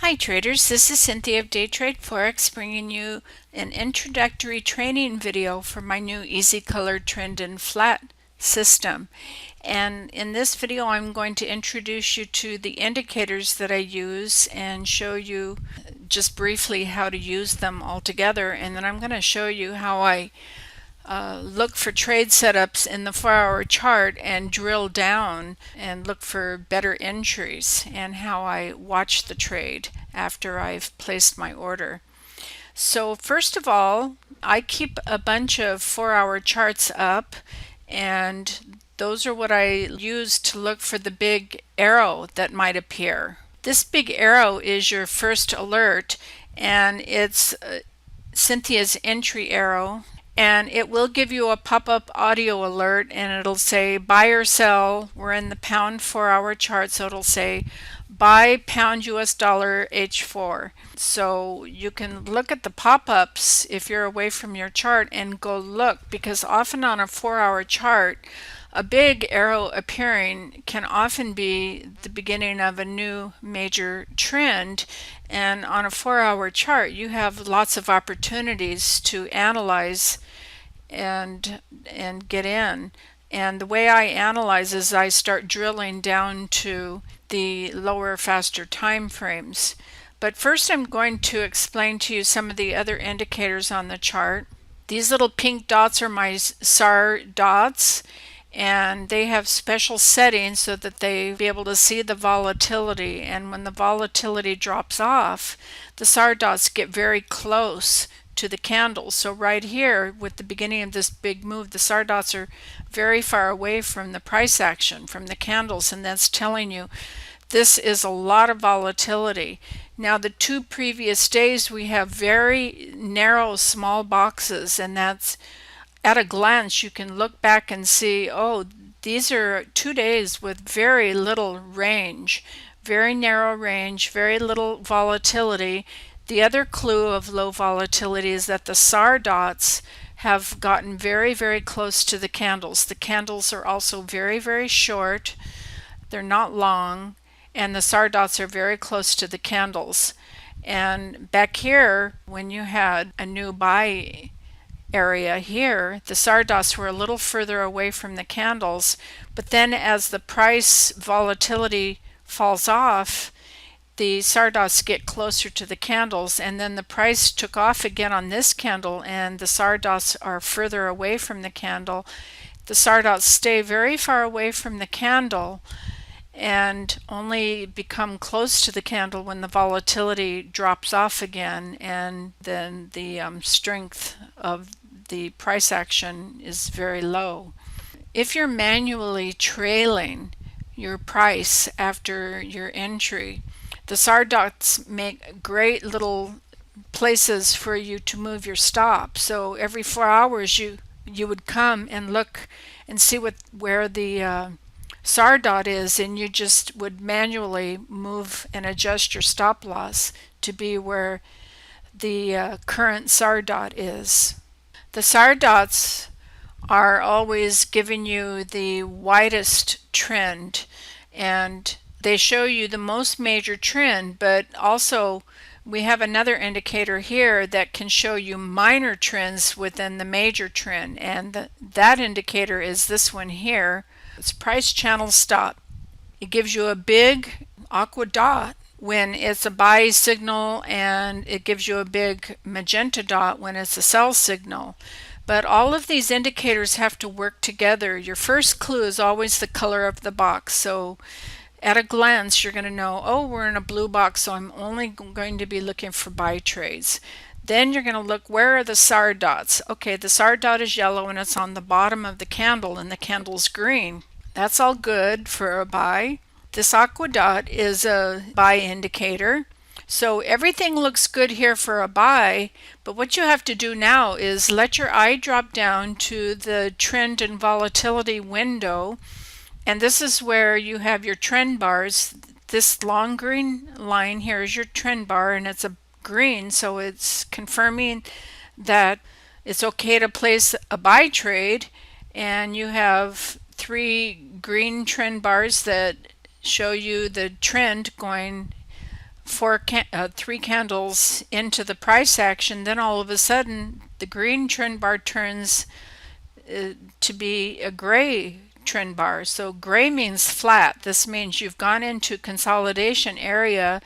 Hi traders, this is Cynthia of Day Trade Forex bringing you an introductory training video for my new Easy Color Trend and Flat system. And in this video I'm going to introduce you to the indicators that I use and show you just briefly how to use them all together, and then I'm going to show you how I look for trade setups in the 4-hour chart and drill down and look for better entries, and how I watch the trade after I've placed my order. So first of all, I keep a bunch of 4-hour charts up, and those are what I use to look for the big arrow that might appear. This big arrow is your first alert, and it's Cynthia's entry arrow, and it will give you a pop-up audio alert, and it'll say buy or sell. We're in the pound 4-hour chart, so it'll say buy pound US dollar H4. So you can look at the pop-ups if you're away from your chart and go look, because often on a 4-hour chart a big arrow appearing can often be the beginning of a new major trend, and on a 4-hour chart you have lots of opportunities to analyze and get in. And the way I analyze is I start drilling down to the lower, faster time frames. But first I'm going to explain to you some of the other indicators on the chart. These little pink dots are my SAR dots, and they have special settings so that they be able to see the volatility, and when the volatility drops off, the SAR dots get very close to the candles. So right here with the beginning of this big move, the SAR dots are very far away from the price action, from the candles, and that's telling you this is a lot of volatility. Now the two previous days we have very narrow small boxes, and that's at a glance you can look back and see, oh, these are 2 days with very little range, very narrow range, very little volatility. The other clue of low volatility is that the SAR dots have gotten very, very close to the candles. The candles are also very, very short. They're not long, and the SAR dots are very close to the candles. And back here, when you had a new buy area here, the SAR dots were a little further away from the candles, but then as the price volatility falls off, the SAR dots get closer to the candles, and then the price took off again on this candle and the SAR dots are further away from the candle. The SAR dots stay very far away from the candle and only become close to the candle when the volatility drops off again, and then the strength of the price action is very low. If you're manually trailing your price after your entry, the SAR dots make great little places for you to move your stop. So every 4 hours you would come and look and see where the SAR dot is, and you just would manually move and adjust your stop loss to be where the current SAR dot is. The SAR dots are always giving you the widest trend, and they show you the most major trend, but also we have another indicator here that can show you minor trends within the major trend, and that indicator is this one here. It's price channel stop. It gives you a big aqua dot when it's a buy signal, and it gives you a big magenta dot when it's a sell signal. But all of these indicators have to work together. Your first clue is always the color of the box. So at a glance you're going to know, oh, we're in a blue box, so I'm only going to be looking for buy trades. Then you're going to look, where are the SAR dots? Okay, the SAR dot is yellow and it's on the bottom of the candle, and the candle's green. That's all good for a buy. This aqua dot is a buy indicator. So everything looks good here for a buy, but what you have to do now is let your eye drop down to the trend and volatility window, and this is where you have your trend bars. This long green line here is your trend bar, and it's a green, so it's confirming that it's okay to place a buy trade, and you have 3 green trend bars that show you the trend going three candles into the price action, then all of a sudden the green trend bar turns to be a gray trend bar. So gray means flat. This means you've gone into consolidation area,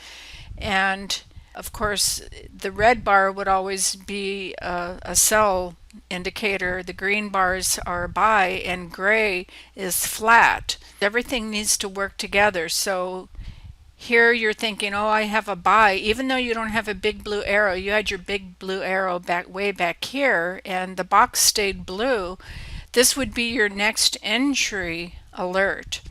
and of course the red bar would always be a sell indicator. The green bars are buy, and gray is flat. Everything needs to work together. So here you're thinking, oh, I have a buy, even though you don't have a big blue arrow. You had your big blue arrow back way back here, and the box stayed blue. This would be your next entry alert.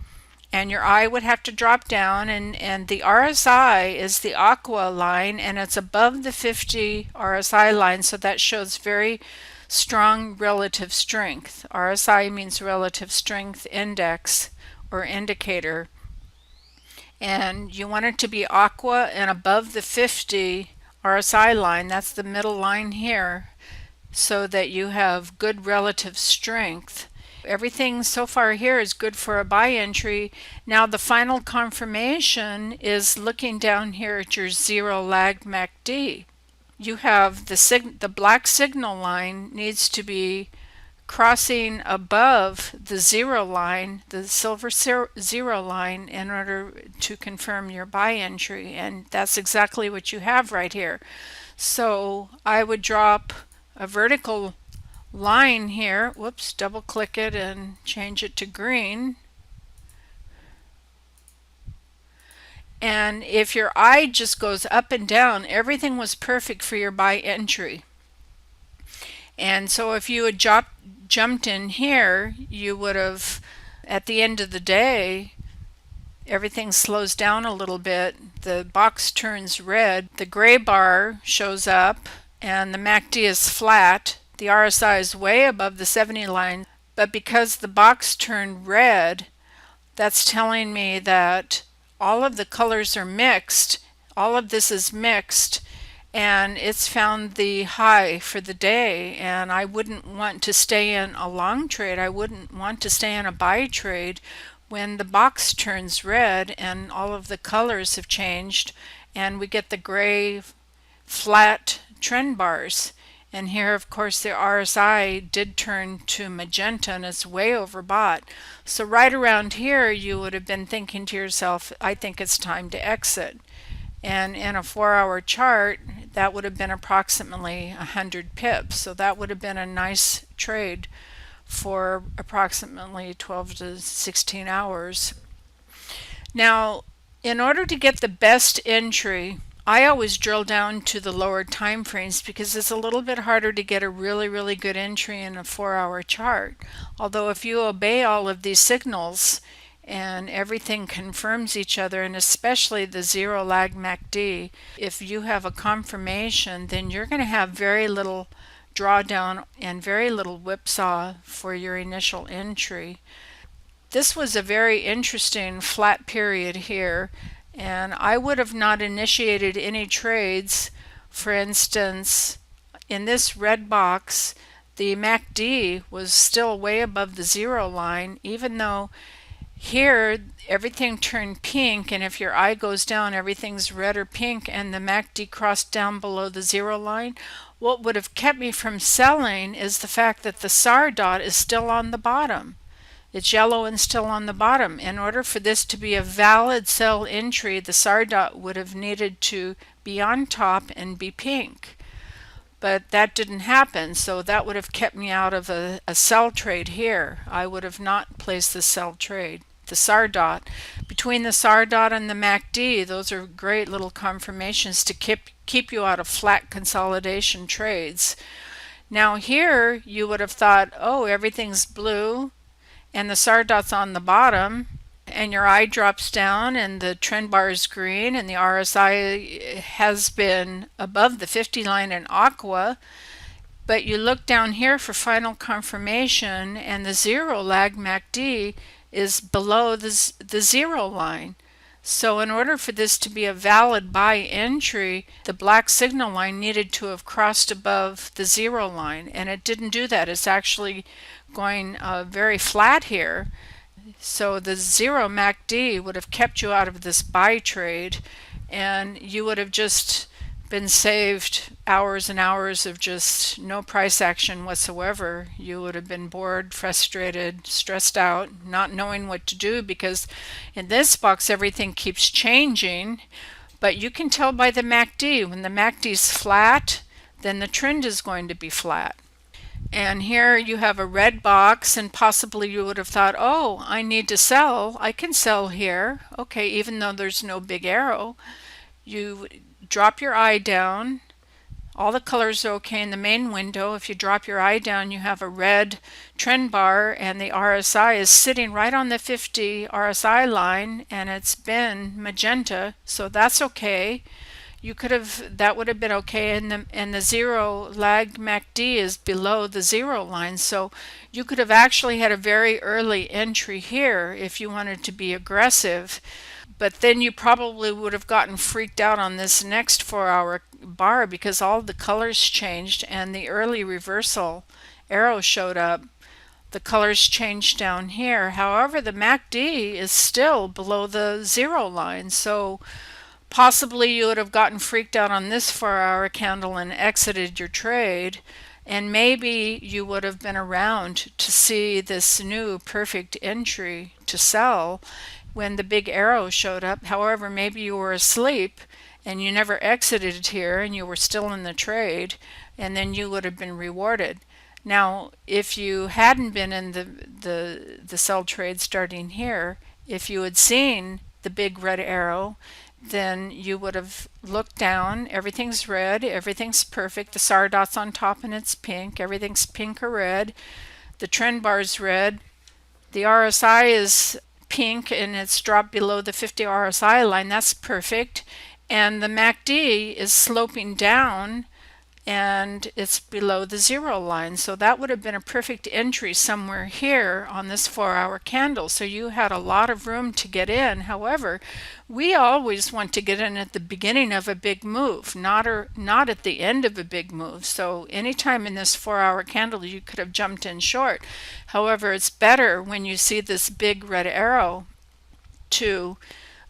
And your eye would have to drop down, and the RSI is the aqua line, and it's above the 50 RSI line, so that shows very strong relative strength. RSI means relative strength index or indicator. And you want it to be aqua and above the 50 RSI line. That's the middle line here, so that you have good relative strength. Everything so far here is good for a buy entry. Now the final confirmation is looking down here at your zero lag MACD. You have the black signal line needs to be crossing above the zero line, the silver zero line, in order to confirm your buy entry, and that's exactly what you have right here. So I would drop a vertical line here. Whoops, double click it and change it to green. And if your eye just goes up and down, everything was perfect for your buy entry. And so if you had jumped in here, you would have, at the end of the day, everything slows down a little bit. The box turns red, the gray bar shows up, and the MACD is flat. The RSI is way above the 70 line, but because the box turned red, that's telling me that all of the colors are mixed. All of this is mixed, and it's found the high for the day, and I wouldn't want to stay in a long trade. I wouldn't want to stay in a buy trade when the box turns red and all of the colors have changed and we get the gray flat trend bars. And here, of course, the RSI did turn to magenta and it's way overbought. So right around here, you would have been thinking to yourself, I think it's time to exit. And in a 4-hour chart, that would have been approximately 100 pips. So that would have been a nice trade for approximately 12 to 16 hours. Now, in order to get the best entry, I always drill down to the lower time frames because it's a little bit harder to get a really good entry in a 4-hour chart. Although if you obey all of these signals and everything confirms each other, and especially the zero lag MACD, if you have a confirmation, then you're going to have very little drawdown and very little whipsaw for your initial entry. This was a very interesting flat period here, and I would have not initiated any trades. For instance, in this red box, the MACD was still way above the zero line, even though here everything turned pink, and if your eye goes down, everything's red or pink, and the MACD crossed down below the zero line. What would have kept me from selling is the fact that the SAR dot is still on the bottom. It's yellow and still on the bottom. In order for this to be a valid sell entry, the SAR dot would have needed to be on top and be pink. But that didn't happen, so that would have kept me out of a sell trade here. I would have not placed the sell trade. The SAR dot. Between the SAR dot and the MACD, those are great little confirmations to keep you out of flat consolidation trades. Now here you would have thought, oh, everything's blue and the SAR dot's on the bottom, and your eye drops down and the trend bar is green and the RSI has been above the 50 line in aqua, but you look down here for final confirmation and the zero lag MACD is below the zero line. So in order for this to be a valid buy entry, the black signal line needed to have crossed above the zero line, and it didn't do that. It's actually going very flat here. So the zero MACD would have kept you out of this buy trade, and you would have just been saved hours and hours of just no price action whatsoever. You would have been bored, frustrated, stressed out, not knowing what to do, because in this box everything keeps changing. But you can tell by the MACD, when the MACD is flat, then the trend is going to be flat. And here you have a red box, and possibly you would have thought, oh, I need to sell. I can sell here. Okay, even though there's no big arrow. You drop your eye down. All the colors are okay in the main window. If you drop your eye down, you have a red trend bar, and the RSI is sitting right on the 50 RSI line, and it's been magenta, so that's okay. You could have, that would have been okay, and the zero lag MACD is below the zero line, so you could have actually had a very early entry here if you wanted to be aggressive. But then you probably would have gotten freaked out on this next 4-hour bar because all the colors changed and the early reversal arrow showed up. The colors changed down here. However, the MACD is still below the zero line, so possibly you would have gotten freaked out on this 4-hour candle and exited your trade, and maybe you would have been around to see this new perfect entry to sell when the big arrow showed up. However, maybe you were asleep and you never exited here and you were still in the trade, and then you would have been rewarded. Now, if you hadn't been in the sell trade starting here, if you had seen the big red arrow, then you would have looked down. Everything's red, everything's perfect. The SAR dot's on top and it's pink. Everything's pink or red. The trend bar's red. The RSI is pink and it's dropped below the 50 RSI line. That's perfect. And the MACD is sloping down and it's below the zero line. So that would have been a perfect entry somewhere here on this 4-hour candle. So you had a lot of room to get in. However, we always want to get in at the beginning of a big move, not at the end of a big move. So anytime in this 4-hour candle you could have jumped in short. However, it's better when you see this big red arrow to,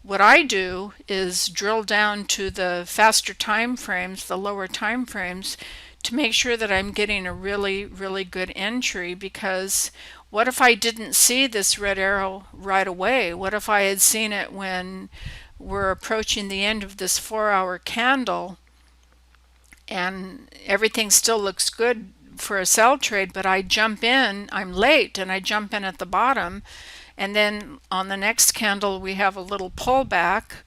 what I do is drill down to the faster time frames, the lower time frames, to make sure that I'm getting a really, really good entry. Because what if I didn't see this red arrow right away? What if I had seen it when we're approaching the end of this 4-hour candle and everything still looks good for a sell trade, but I jump in, I'm late, and I jump in at the bottom, and then on the next candle we have a little pullback,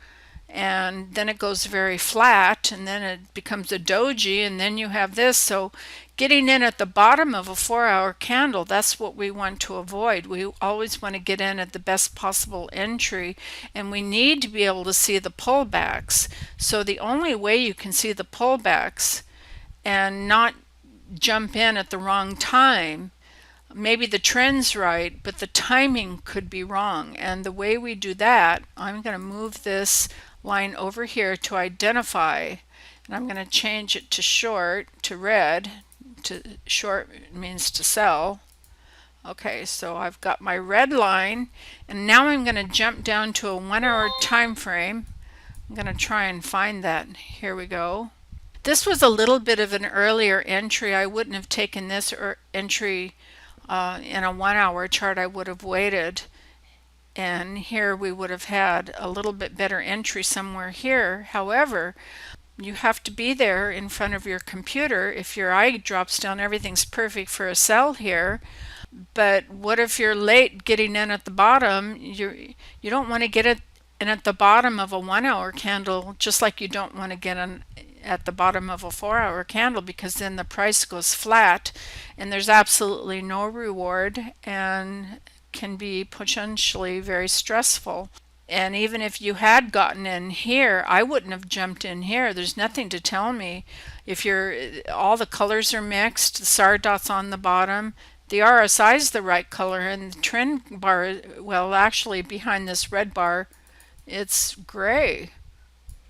and then it goes very flat, and then it becomes a doji, and then you have this. So getting in at the bottom of a 4-hour candle, that's what we want to avoid. We always want to get in at the best possible entry, and we need to be able to see the pullbacks. So the only way you can see the pullbacks and not jump in at the wrong time, maybe the trend's right, but the timing could be wrong. And the way we do that, I'm going to move this line over here to identify, and I'm going to change it to short, to red. To short means to sell. Okay, so I've got my red line, and now I'm going to jump down to a 1-hour time frame. I'm going to try and find that. Here we go. This was a little bit of an earlier entry. I wouldn't have taken this entry in a 1-hour chart. I would have waited, and here we would have had a little bit better entry somewhere here. However, you have to be there in front of your computer. If your eye drops down, everything's perfect for a sell here. But what if you're late getting in at the bottom? You don't want to get it in at the bottom of a 1-hour candle, just like you don't want to get in at the bottom of a 4-hour candle, because then the price goes flat and there's absolutely no reward and can be potentially very stressful. And even if you had gotten in here, I wouldn't have jumped in here. There's nothing to tell me. If all the colors are mixed, the SAR dot's on the bottom, the RSI is the right color, and the trend bar, well, actually behind this red bar, it's gray.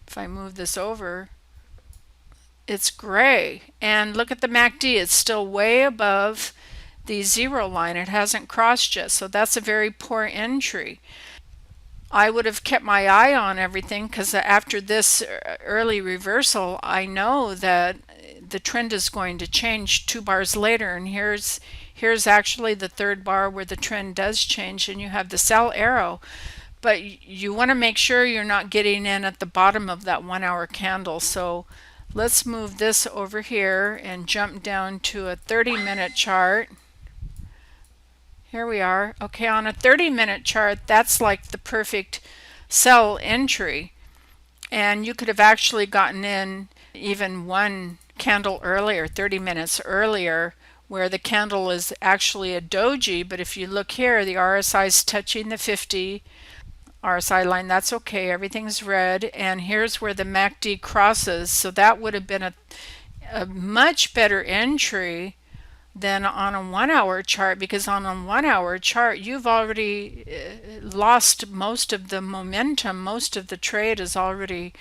If I move this over, it's gray. And look at the MACD, it's still way above the zero line. It hasn't crossed yet, so that's a very poor entry. I would have kept my eye on everything, because after this early reversal, I know that the trend is going to change 2 bars later. And here's actually the third bar where the trend does change, and you have the sell arrow. But you want to make sure you're not getting in at the bottom of that 1 hour candle. So let's move this over here and jump down to a 30-minute chart. Here we are. Okay, on a 30-minute chart, that's like the perfect sell entry. And you could have actually gotten in even one candle earlier, 30 minutes earlier, where the candle is actually a doji. But if you look here, the RSI is touching the 50 RSI line. That's okay, everything's red. And here's where the MACD crosses. So that would have been a much better entry than on a 1 hour chart, because on a 1 hour chart you've already lost most of the momentum. Most of the trade has already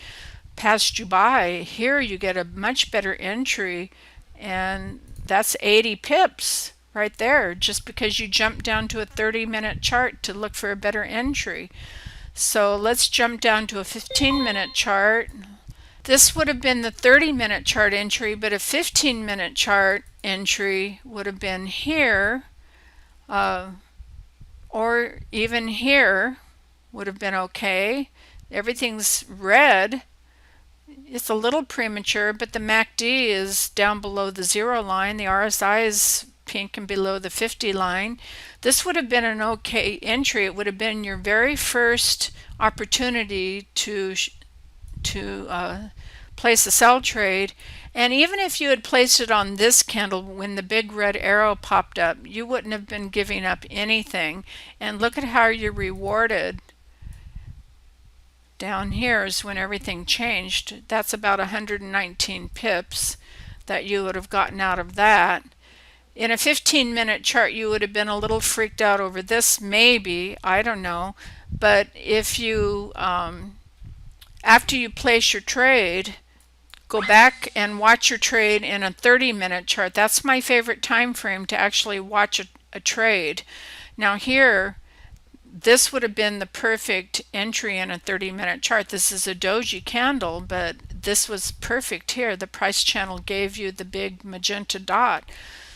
passed you by. Here you get a much better entry, and that's 80 pips right there, just because you jump down to a 30-minute chart to look for a better entry. So let's jump down to a 15-minute chart. This would have been the 30-minute chart entry, but a 15-minute chart entry would have been here, or even here would have been okay. Everything's red. It's a little premature, but the MACD is down below the 0 line. The RSI is pink and below the 50 line. This would have been an okay entry. It would have been your very first opportunity to place a sell trade. And even if you had placed it on this candle when the big red arrow popped up, you wouldn't have been giving up anything. And look at how you're rewarded. Down here is when everything changed. That's about 119 pips that you would have gotten out of that. In a 15-minute chart, you would have been a little freaked out over this, maybe, I don't know. But if you, after you place your trade, go back and watch your trade in a 30-minute chart. That's my favorite time frame to actually watch a trade. Now here, this would have been the perfect entry in a 30-minute chart. This is a doji candle, but this was perfect here. The price channel gave you the big magenta dot.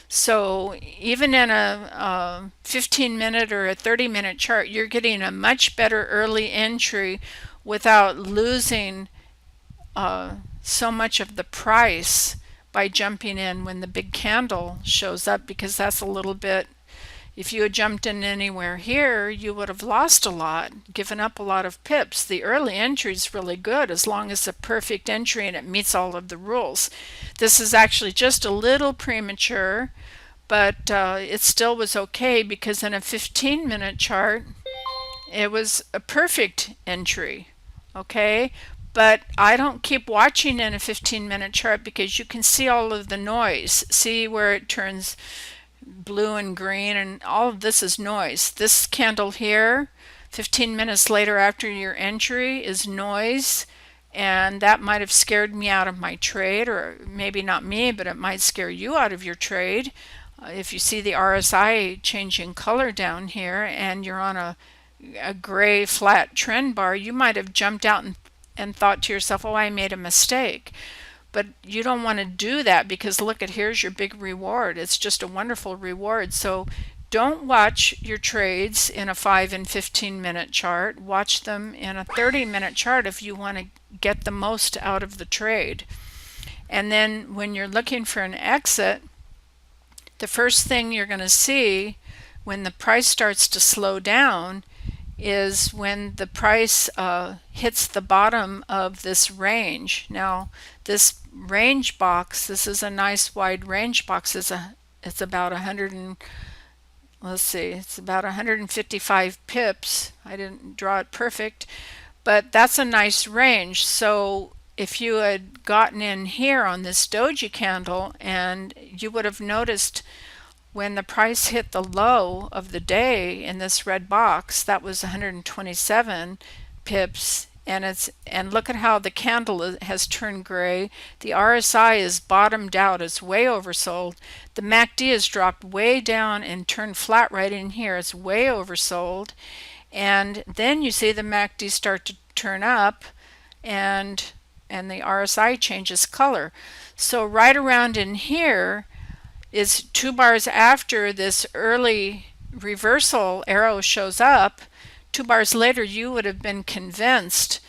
So even in a 15-minute or a 30-minute chart, you're getting a much better early entry without losing so much of the price by jumping in when the big candle shows up, because that's a little bit, if you had jumped in anywhere here, you would have lost a lot, given up a lot of pips. The early entry is really good as long as it's a perfect entry and it meets all of the rules. This is actually just a little premature, but it still was okay, because in a 15-minute chart, it was a perfect entry, okay? But I don't keep watching in a 15-minute chart, because you can see all of the noise. See where it turns blue and green, and all of this is noise. This candle here, 15 minutes later after your entry, is noise, and that might have scared me out of my trade, or maybe not me, but it might scare you out of your trade. If you see the RSI changing color down here and you're on a gray flat trend bar, you might have jumped out and thought to yourself, oh, I made a mistake. But you don't want to do that, because look at, here's your big reward. It's just a wonderful reward. So don't watch your trades in a 5 and 15-minute chart. Watch them in a 30-minute chart if you want to get the most out of the trade. And then when you're looking for an exit, the first thing you're going to see when the price starts to slow down is when the price hits the bottom of this range. Now this range box, this is a nice wide range box. It's about 100 and let's see, it's about 155 pips. I didn't draw it perfect, but that's a nice range. So if you had gotten in here on this doji candle, and you would have noticed when the price hit the low of the day in this red box, that was 127 pips, and look at how the candle has turned gray. The RSI is bottomed out, it's way oversold. The MACD has dropped way down and turned flat right in here, it's way oversold. and then you see the MACD start to turn up, and the RSI changes color. So right around in here is 2 bars after this early reversal arrow shows up. 2 bars later, you would have been convinced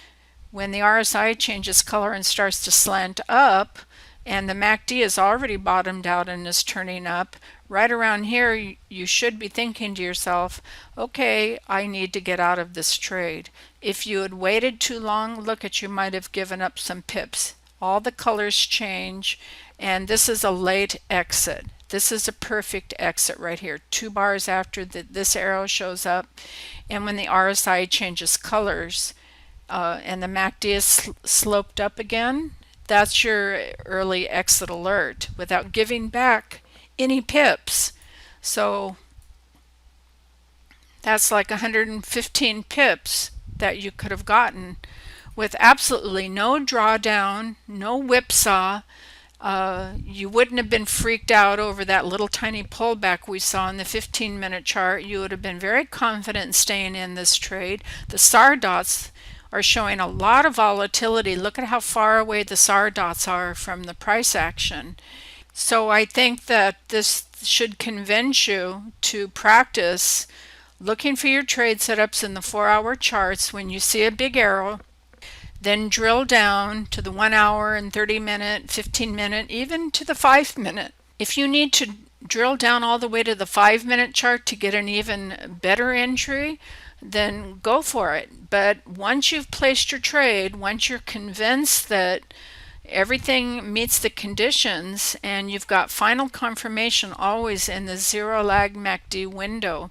when the RSI changes color and starts to slant up, and the MACD is already bottomed out and is turning up. Right around here, you should be thinking to yourself, okay, I need to get out of this trade. If you had waited too long, look at, you might have given up some pips. All the colors change, and this is a late exit. This is a perfect exit right here, 2 bars after this arrow shows up, and when the RSI changes colors, and the MACD is sloped up again, that's your early exit alert without giving back any pips. So that's like 115 pips that you could have gotten with absolutely no drawdown, no whipsaw. You wouldn't have been freaked out over that little tiny pullback we saw in the 15-minute chart. You would have been very confident in staying in this trade. The SAR dots are showing a lot of volatility. Look at how far away the SAR dots are from the price action. So I think that this should convince you to practice looking for your trade setups in the 4-hour charts when you see a big arrow. Then drill down to the 1 hour and 30-minute, 15-minute, even to the 5-minute. If you need to drill down all the way to the 5-minute chart to get an even better entry, then go for it. But once you've placed your trade, once you're convinced that everything meets the conditions and you've got final confirmation always in the zero lag MACD window,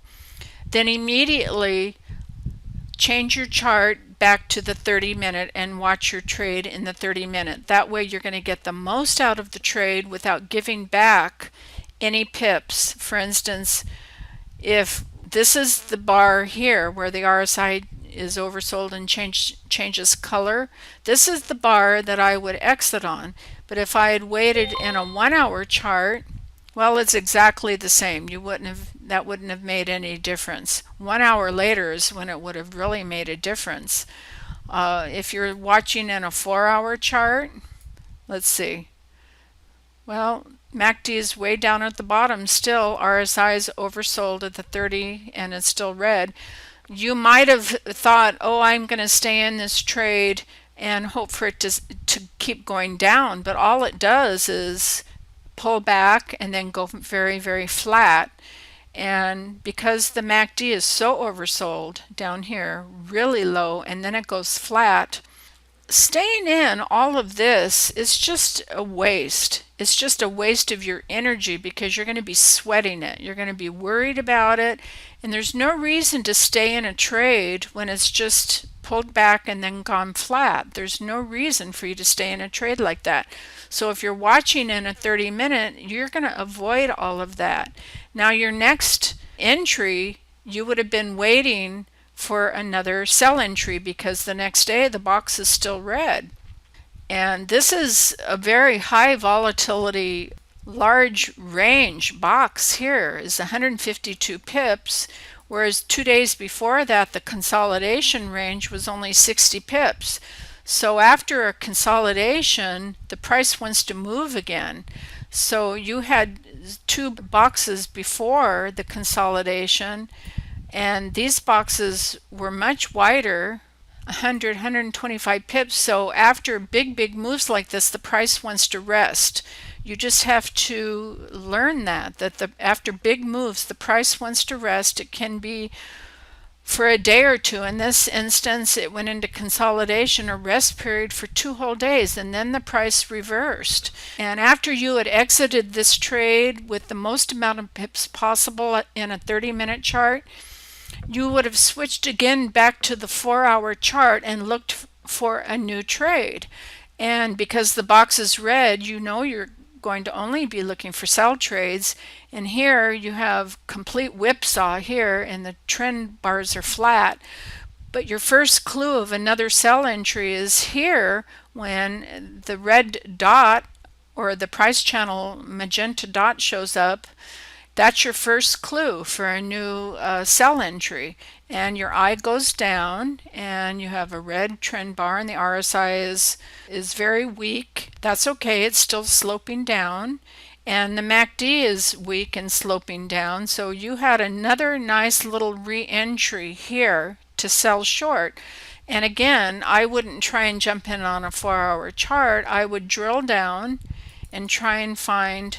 then immediately change your chart back to the 30-minute and watch your trade in the 30-minute. That way you're going to get the most out of the trade without giving back any pips. For instance, if this is the bar here where the RSI is oversold and changes color, this is the bar that I would exit on. But if I had waited in a 1-hour chart, well, it's exactly the same. That wouldn't have made any difference. 1 hour later is when it would have really made a difference. If you're watching in a 4-hour chart, let's see. Well, MACD is way down at the bottom still. RSI is oversold at the 30 and it's still red. You might have thought, oh, I'm going to stay in this trade and hope for it to keep going down. But all it does is pull back and then go very, very flat. And because the MACD is so oversold down here, really low, and then it goes flat, staying in all of this is just a waste. It's just a waste of your energy because you're going to be sweating it. You're going to be worried about it, and there's no reason to stay in a trade when it's just pulled back and then gone flat. There's no reason for you to stay in a trade like that. So if you're watching in a 30-minute, you're going to avoid all of that. Now your next entry, you would have been waiting for another sell entry because the next day the box is still red. And this is a very high volatility, large range box here is 152 pips, whereas 2 days before that the consolidation range was only 60 pips. So after a consolidation, the price wants to move again. So you had 2 boxes before the consolidation, and these boxes were much wider, 100, 125 pips. So after big moves like this, the price wants to rest. You just have to learn that after big moves, the price wants to rest. It can be for a day or two. In this instance, it went into consolidation, a rest period for 2 whole days, and then the price reversed. And after you had exited this trade with the most amount of pips possible in a 30-minute chart, you would have switched again back to the 4-hour chart and looked for a new trade. And because the box is red, you know you're going to only be looking for sell trades, and here you have complete whipsaw here and the trend bars are flat. But your first clue of another sell entry is here when the red dot or the price channel magenta dot shows up, That's your first clue for a new sell entry. And your eye goes down and you have a red trend bar and the RSI is very weak. That's okay, it's still sloping down. And the MACD is weak and sloping down. So you had another nice little re-entry here to sell short. And again, I wouldn't try and jump in on a 4-hour chart. I would drill down and try and find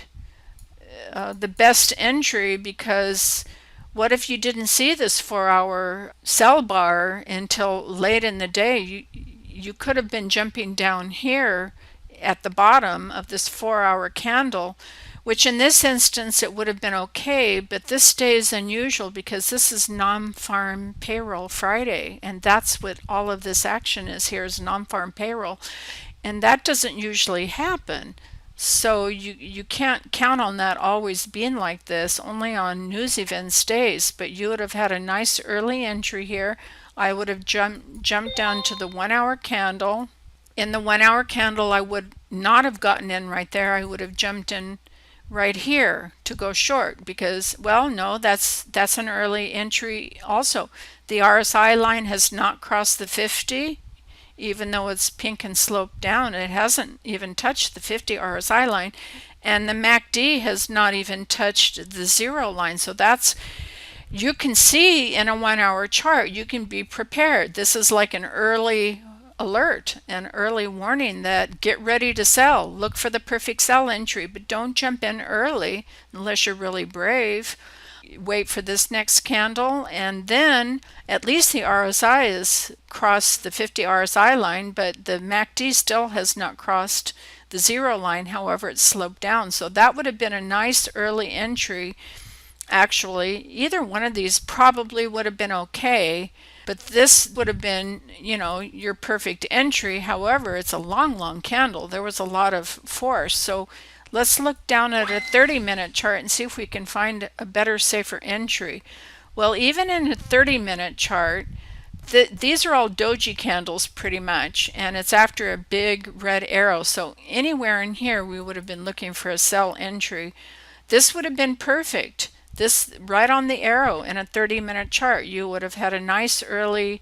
the best entry, because what if you didn't see this 4-hour sell bar until late in the day? You could have been jumping down here at the bottom of this 4-hour candle, which in this instance it would have been okay, but this day is unusual because this is non-farm payroll Friday, and that's what all of this action is here, is non-farm payroll, and that doesn't usually happen. So you can't count on that always being like this, only on news events days. But you would have had a nice early entry here. I would have jumped down to the 1-hour candle. In the 1-hour candle, I would not have gotten in right there. I would have jumped in right here to go short, because, well, no, that's an early entry also. The RSI line has not crossed the 50. Even though it's pink and sloped down, it hasn't even touched the 50 RSI line, and the MACD has not even touched the 0 line. So that's, you can see in a 1-hour chart, you can be prepared. This is like an early alert, an early warning that get ready to sell. Look for the perfect sell entry, but don't jump in early unless you're really brave. Wait for this next candle, and then at least the RSI has crossed the 50 RSI line, but the MACD still has not crossed the 0 line. However, it's sloped down. So that would have been a nice early entry. Actually, either one of these probably would have been okay, but this would have been, you know, your perfect entry. However, it's a long candle. There was a lot of force. So let's look down at a 30-minute chart and see if we can find a better, safer entry. Well, even in a 30-minute chart, these are all doji candles pretty much, and it's after a big red arrow. So anywhere in here, we would have been looking for a sell entry. This would have been perfect. This right on the arrow in a 30-minute chart, you would have had a nice early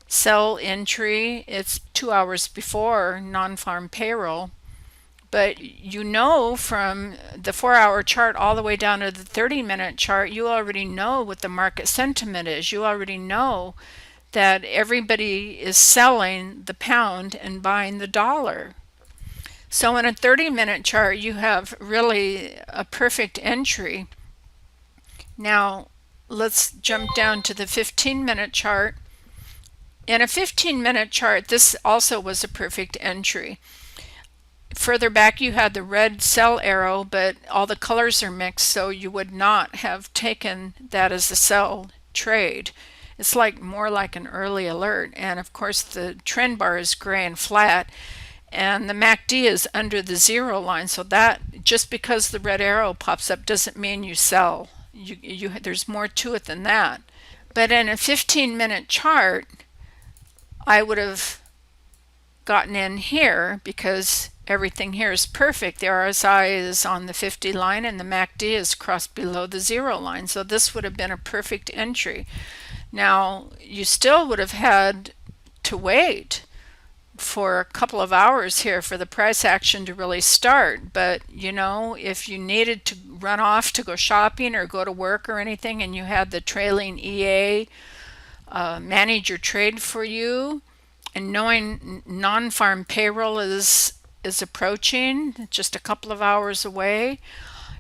sell entry. It's 2 hours before non-farm payroll. But you know, from the 4-hour chart all the way down to the 30-minute chart, you already know what the market sentiment is. You already know that everybody is selling the pound and buying the dollar. So in a 30-minute chart, you have really a perfect entry. Now let's jump down to the 15-minute chart. In a 15-minute chart, this also was a perfect entry. Further back you had the red sell arrow, but all the colors are mixed, so you would not have taken that as a sell trade. It's like more like an early alert, and of course the trend bar is gray and flat, and the MACD is under the 0 line, so that just because the red arrow pops up doesn't mean you sell. There's more to it than that. But in a 15-minute chart, I would have gotten in here because everything here is perfect. The RSI is on the 50 line and the MACD is crossed below the 0 line. So this would have been a perfect entry. Now, you still would have had to wait for a couple of hours here for the price action to really start. But you know, if you needed to run off to go shopping or go to work or anything, and you had the trailing EA manage your trade for you, and knowing non-farm payroll is approaching, just a couple of hours away,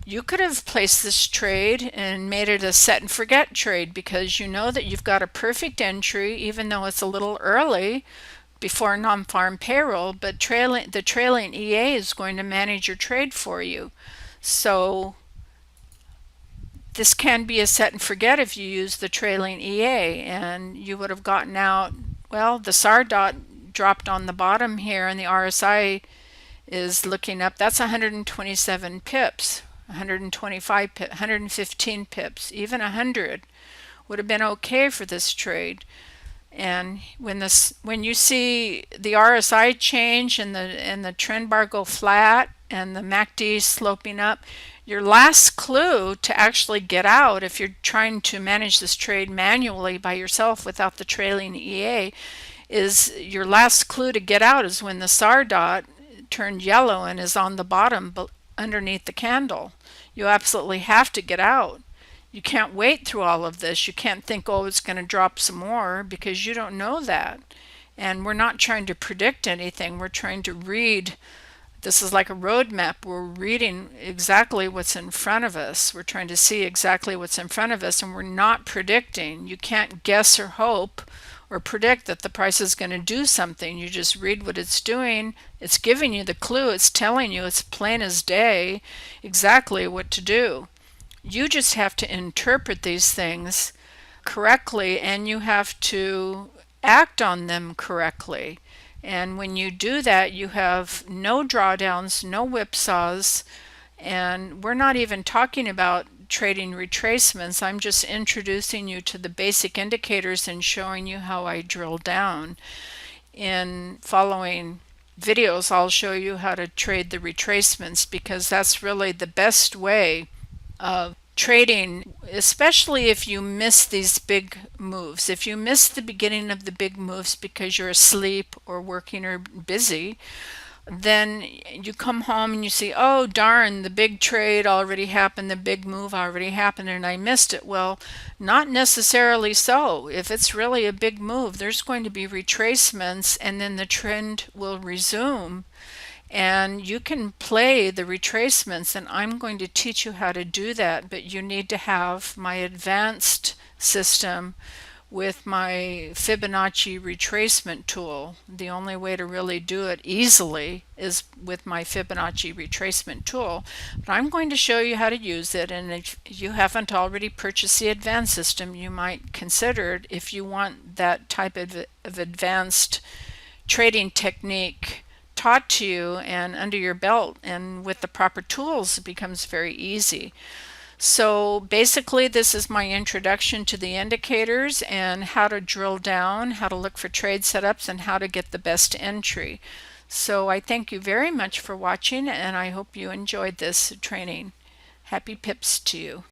you could have placed this trade and made it a set and forget trade, because you know that you've got a perfect entry, even though it's a little early before non-farm payroll, but the trailing EA is going to manage your trade for you. So this can be a set and forget if you use the trailing EA, and you would have gotten out. Well, the SAR dot dropped on the bottom here, and the RSI is looking up. That's 127 pips, 125 pips, 115 pips, even 100 would have been okay for this trade. And when you see the RSI change and the trend bar go flat and the MACD sloping up, your last clue to actually get out, if you're trying to manage this trade manually by yourself without the trailing EA, is your last clue to get out is when the SAR dot turned yellow and is on the bottom underneath the candle. You absolutely have to get out. You can't wait through all of this. You can't think, oh, it's going to drop some more, because you don't know that. And we're not trying to predict anything. We're trying to read. This is like a roadmap. We're reading exactly what's in front of us. We're trying to see exactly what's in front of us, and we're not predicting. You can't guess or hope or predict that the price is going to do something. You just read what it's doing. It's giving you the clue. It's telling you, it's plain as day, exactly what to do. You just have to interpret these things correctly, and you have to act on them correctly. And when you do that, you have no drawdowns, no whipsaws, and we're not even talking about trading retracements. I'm just introducing you to the basic indicators and showing you how I drill down. In following videos, I'll show you how to trade the retracements, because that's really the best way of trading, especially if you miss these big moves. If you miss the beginning of the big moves because you're asleep or working or busy, then you come home and you see, oh darn, the big trade already happened, the big move already happened, and I missed it. Well, not necessarily so. If it's really a big move, there's going to be retracements, and then the trend will resume. And you can play the retracements, and I'm going to teach you how to do that, but you need to have my advanced system with my Fibonacci retracement tool. The only way to really do it easily is with my Fibonacci retracement tool. But I'm going to show you how to use it, and if you haven't already purchased the advanced system, you might consider it if you want that type of advanced trading technique taught to you and under your belt, and with the proper tools it becomes very easy. So basically, this is my introduction to the indicators and how to drill down, how to look for trade setups, and how to get the best entry. So I thank you very much for watching, and I hope you enjoyed this training. Happy pips to you.